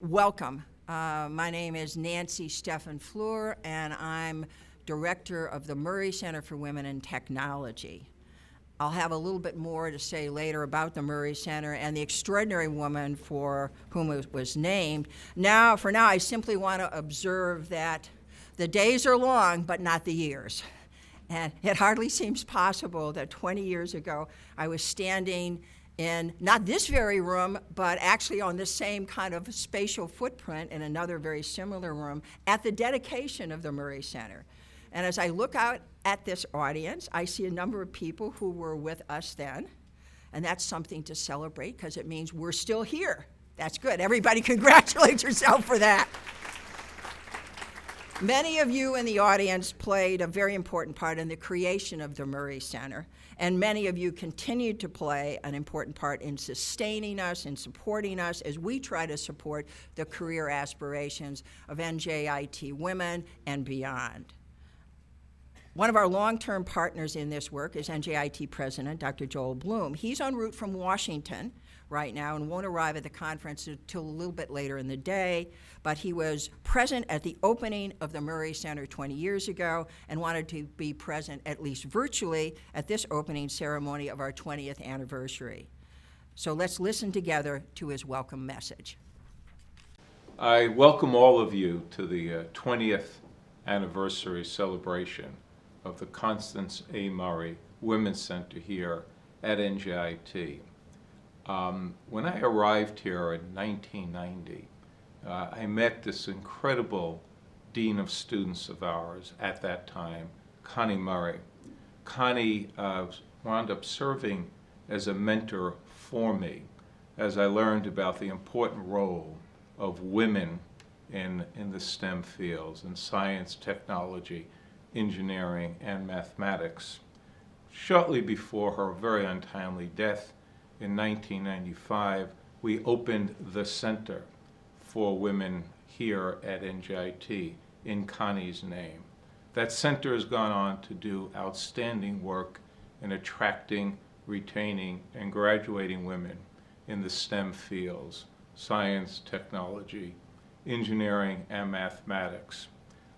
Welcome. My name is Nancy Stephan Fleur, and I'm Director of the Murray Center for Women in Technology. I'll have a little bit more to say later about the Murray Center and the extraordinary woman for whom it was named. For now, I simply want to observe that the days are long, but not the years. And it hardly seems possible that 20 years ago, I was standing in not this very room, but actually on the same kind of spatial footprint in another very similar room at the dedication of the Murray Center. And as I look out at this audience, I see a number of people who were with us then, and that's something to celebrate because it means we're still here. That's good. Everybody congratulate yourself for that. Many of you in the audience played a very important part in the creation of the Murray Center, and many of you continue to play an important part in sustaining us and supporting us as we try to support the career aspirations of NJIT women and beyond. One of our long-term partners in this work is NJIT President Dr. Joel Bloom. He's en route from Washington right now and won't arrive at the conference until a little bit later in the day, but he was present at the opening of the Murray Center 20 years ago and wanted to be present, at least virtually, at this opening ceremony of our 20th anniversary. So let's listen together to his welcome message. I welcome all of you to the 20th anniversary celebration of the Constance A. Murray Women's Center here at NJIT. When I arrived here in 1990, I met this incredible dean of students of ours at that time, Connie Murray. Connie wound up serving as a mentor for me as I learned about the important role of women in the STEM fields, in science, technology, engineering, and mathematics. Shortly before her very untimely death in 1995, we opened the Center for Women here at NJIT in Connie's name. That center has gone on to do outstanding work in attracting, retaining, and graduating women in the STEM fields, science, technology, engineering, and mathematics.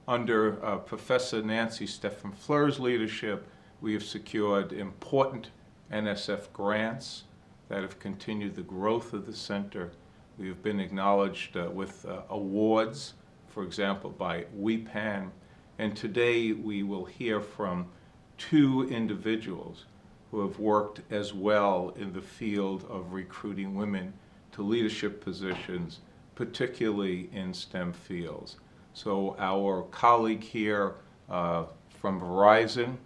Under Professor Nancy Stephan Fleur's leadership, we have secured important NSF grants that have continued the growth of the center. We have been acknowledged with awards, for example, by WEPAN. And today we will hear from two individuals who have worked as well in the field of recruiting women to leadership positions, particularly in STEM fields. So our colleague here from Verizon,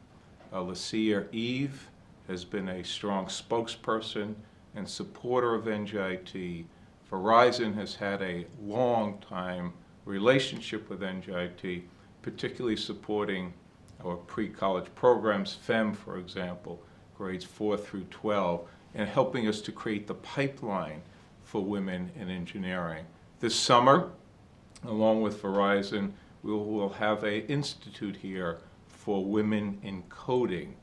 Lucia Eve, has been a strong spokesperson and supporter of NJIT. Verizon has had a long time relationship with NJIT, particularly supporting our pre-college programs, FEM, for example, grades 4 through 12, and helping us to create the pipeline for women in engineering. This summer, along with Verizon, we will have an institute here for women in coding.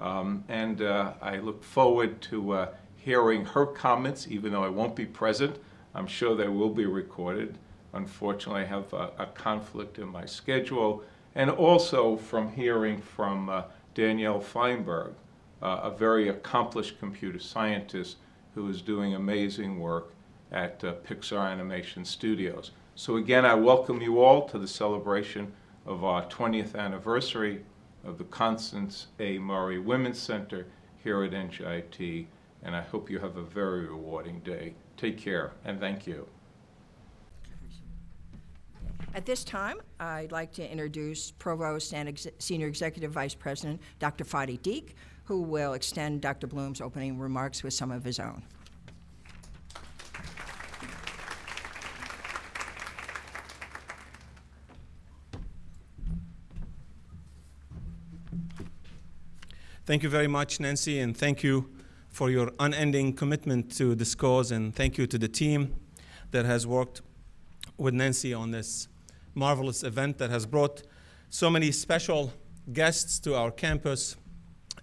I look forward to hearing her comments, even though I won't be present. I'm sure they will be recorded. Unfortunately, I have a conflict in my schedule. And also from hearing from Danielle Feinberg, a very accomplished computer scientist who is doing amazing work at Pixar Animation Studios. So again, I welcome you all to the celebration of our 20th anniversary of the Constance A. Murray Women's Center here at NJIT, and I hope you have a very rewarding day. Take care, and thank you. At this time, I'd like to introduce Provost and Senior Executive Vice President, Dr. Fadi Deek, who will extend Dr. Bloom's opening remarks with some of his own. Thank you very much, Nancy, and thank you for your unending commitment to this cause, and thank you to the team that has worked with Nancy on this marvelous event that has brought so many special guests to our campus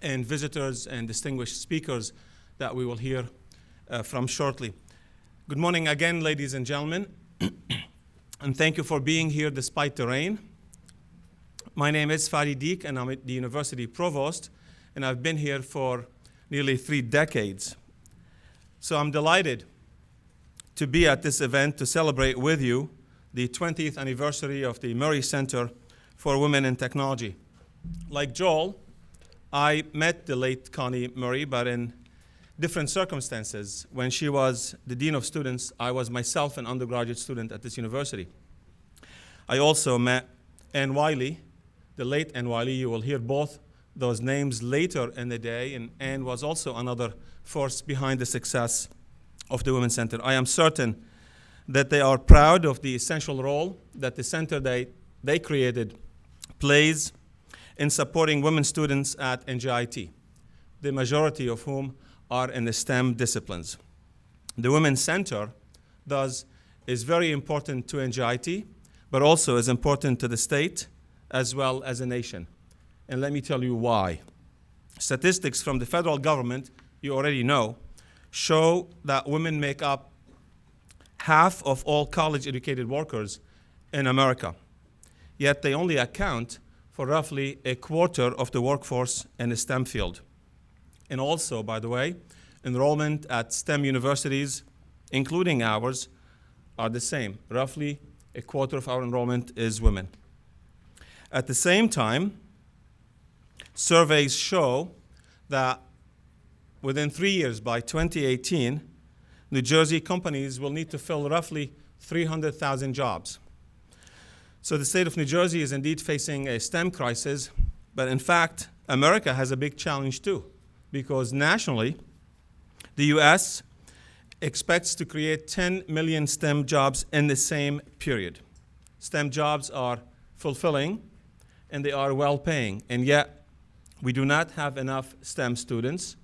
and visitors and distinguished speakers that we will hear from shortly. Good morning again, ladies and gentlemen. and thank you for being here despite the rain. My name is Fadi Deek, and I'm at the University Provost, and I've been here for nearly 3 decades. So I'm delighted to be at this event to celebrate with you the 20th anniversary of the Murray Center for Women in Technology. Like Joel, I met the late Connie Murray, but in different circumstances. When she was the Dean of Students, I was myself an undergraduate student at this university. I also met Ann Wiley, the late Ann Wiley. You will hear both those names later in the day, and Ann was also another force behind the success of the Women's Center. I am certain that they are proud of the essential role that the center they created plays in supporting women students at NJIT, the majority of whom are in the STEM disciplines. The Women's Center, thus, is very important to NJIT, but also is important to the state as well as a nation. And let me tell you why. Statistics from the federal government, you already know, show that women make up half of all college-educated workers in America. Yet they only account for roughly a quarter of the workforce in the STEM field. And also, by the way, enrollment at STEM universities, including ours, are the same. Roughly a quarter of our enrollment is women. At the same time, surveys show that within 3 years, by 2018, New Jersey companies will need to fill roughly 300,000 jobs. So the state of New Jersey is indeed facing a STEM crisis, but in fact, America has a big challenge too, because nationally, the US expects to create 10 million STEM jobs in the same period. STEM jobs are fulfilling and they are well-paying, and yet we do not have enough STEM students,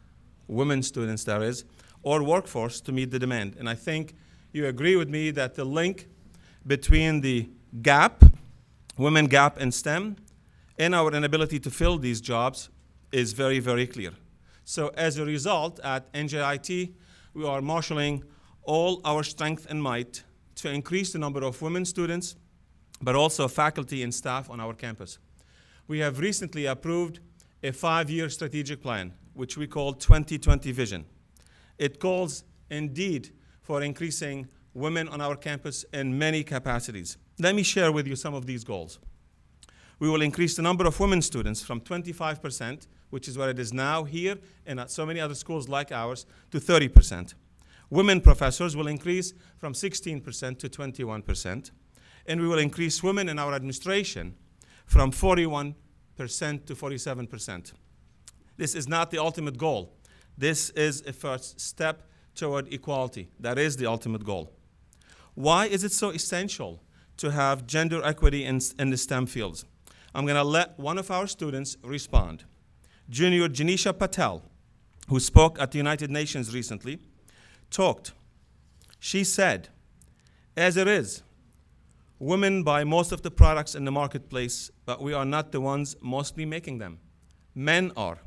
women students that is, or workforce to meet the demand. And I think you agree with me that the link between the gap, women gap in STEM, and our inability to fill these jobs is very, very clear. So as a result, at NJIT, we are marshaling all our strength and might to increase the number of women students, but also faculty and staff on our campus. We have recently approved a 5-year strategic plan, which we call 2020 Vision. It calls indeed for increasing women on our campus in many capacities. Let me share with you some of these goals. We will increase the number of women students from 25%, which is what it is now here and at so many other schools like ours, to 30%. Women professors will increase from 16% to 21%. And we will increase women in our administration from 41% to 47%. This is not the ultimate goal. This is a first step toward equality. That is the ultimate goal. Why is it so essential to have gender equity in the STEM fields? I'm going to let one of our students respond. Junior Janisha Patel, who spoke at the United Nations recently, talked. She said, as it is, women buy most of the products in the marketplace, but we are not the ones mostly making them. Men are.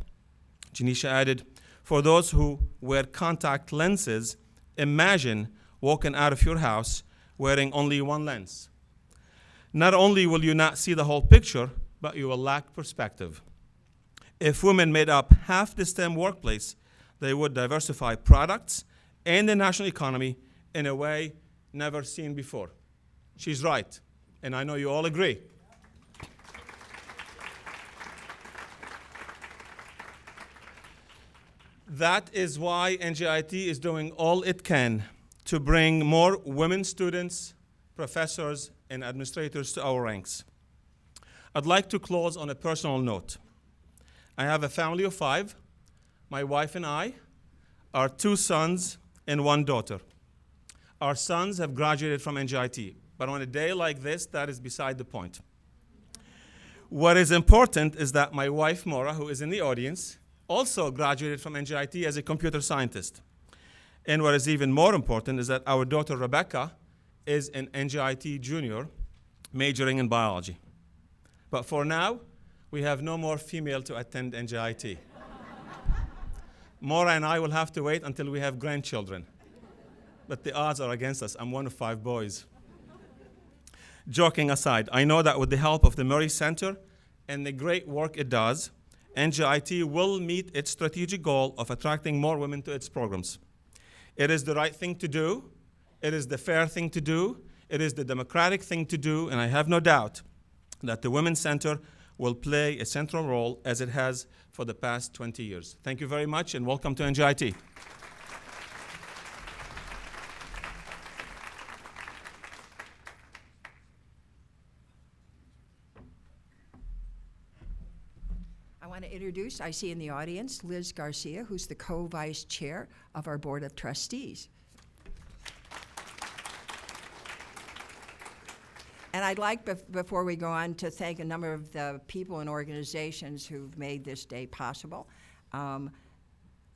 Janisha added, for those who wear contact lenses, imagine walking out of your house wearing only one lens. Not only will you not see the whole picture, but you will lack perspective. If women made up half the STEM workplace, they would diversify products and the national economy in a way never seen before. She's right, and I know you all agree. That is why NJIT is doing all it can to bring more women students, professors, and administrators to our ranks. I'd like to close on a personal note. I have a family of 5, my wife and I, our 2 sons and 1 daughter. Our sons have graduated from NJIT, but on a day like this, that is beside the point. What is important is that my wife, Maura, who is in the audience, also graduated from NJIT as a computer scientist. And what is even more important is that our daughter, Rebecca, is an NJIT junior majoring in biology. But for now, we have no more female to attend NJIT. Maura and I will have to wait until we have grandchildren. But the odds are against us. I'm one of 5 boys. joking aside, I know that with the help of the Murray Center and the great work it does, NJIT will meet its strategic goal of attracting more women to its programs. It is the right thing to do. It is the fair thing to do. It is the democratic thing to do, and I have no doubt that the Women's Center will play a central role as it has for the past 20 years. Thank you very much, and welcome to NJIT. I want to introduce, I see in the audience, Liz Garcia, who's the co-vice chair of our Board of Trustees. And I'd like, before we go on, to thank a number of the people and organizations who've made this day possible.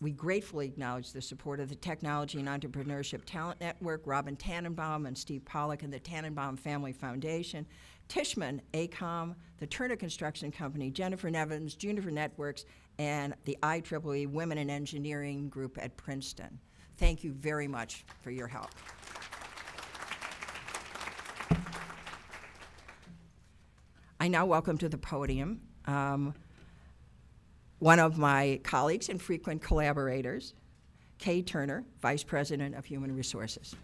We gratefully acknowledge the support of the Technology and Entrepreneurship Talent Network, Robin Tannenbaum and Steve Pollack and the Tannenbaum Family Foundation, Tishman, ACOM, the Turner Construction Company, Jennifer Nevins, Juniper Networks, and the IEEE Women in Engineering Group at Princeton. Thank you very much for your help. I now welcome to the podium one of my colleagues and frequent collaborators, Kay Turner, Vice President of Human Resources.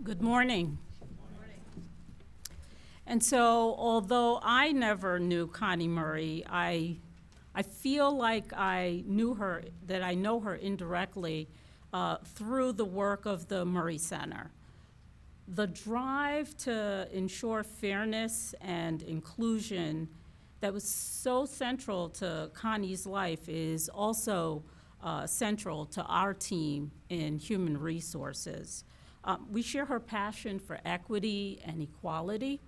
Good morning. And so, although I never knew Connie Murray, I feel like I knew her, that I know her indirectly through the work of the Murray Center. The drive to ensure fairness and inclusion that was so central to Connie's life is also central to our team in human resources. We share her passion for equity and equality,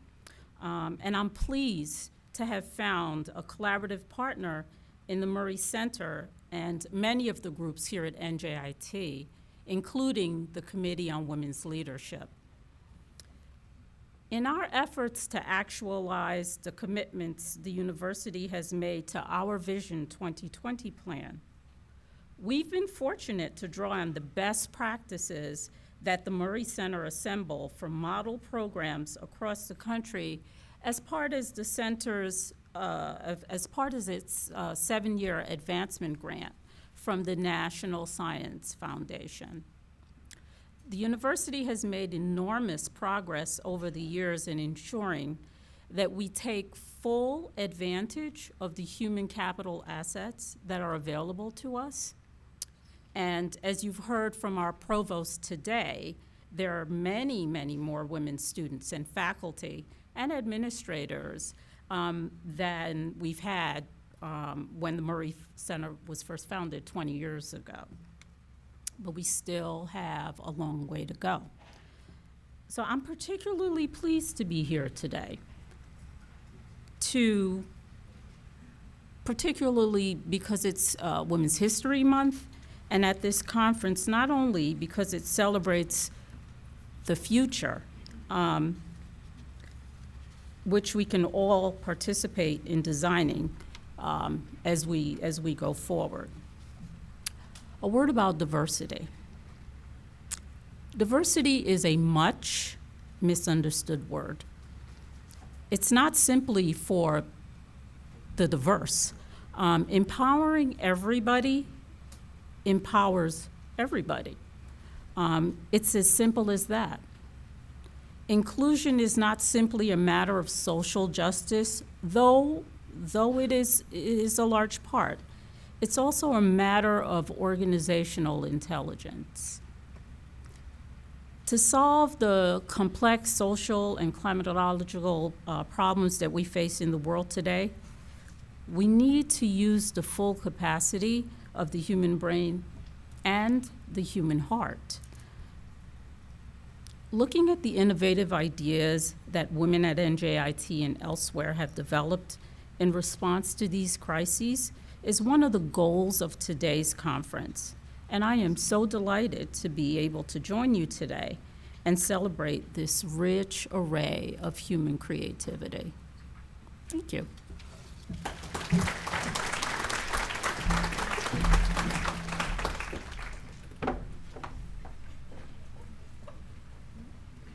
and I'm pleased to have found a collaborative partner in the Murray Center and many of the groups here at NJIT, including the Committee on Women's Leadership. In our efforts to actualize the commitments the university has made to our Vision 2020 plan, we've been fortunate to draw on the best practices that the Murray Center assemble from model programs across the country as part of the center's its 7-year advancement grant from the National Science Foundation. The university has made enormous progress over the years in ensuring that we take full advantage of the human capital assets that are available to us. And as you've heard from our provost today, there are many, many more women students and faculty and administrators than we've had when the Murray Center was first founded 20 years ago. But we still have a long way to go. So I'm particularly pleased to be here today, particularly because it's Women's History Month, and at this conference, not only because it celebrates the future, which we can all participate in designing as we go forward. A word about diversity. Diversity is a much misunderstood word. It's not simply for the diverse. Empowering everybody empowers everybody. It's as simple as that. Inclusion is not simply a matter of social justice, though it is a large part. It's also a matter of organizational intelligence. To solve the complex social and climatological problems that we face in the world today, we need to use the full capacity of the human brain and the human heart. Looking at the innovative ideas that women at NJIT and elsewhere have developed in response to these crises is one of the goals of today's conference. And I am so delighted to be able to join you today and celebrate this rich array of human creativity. Thank you. you.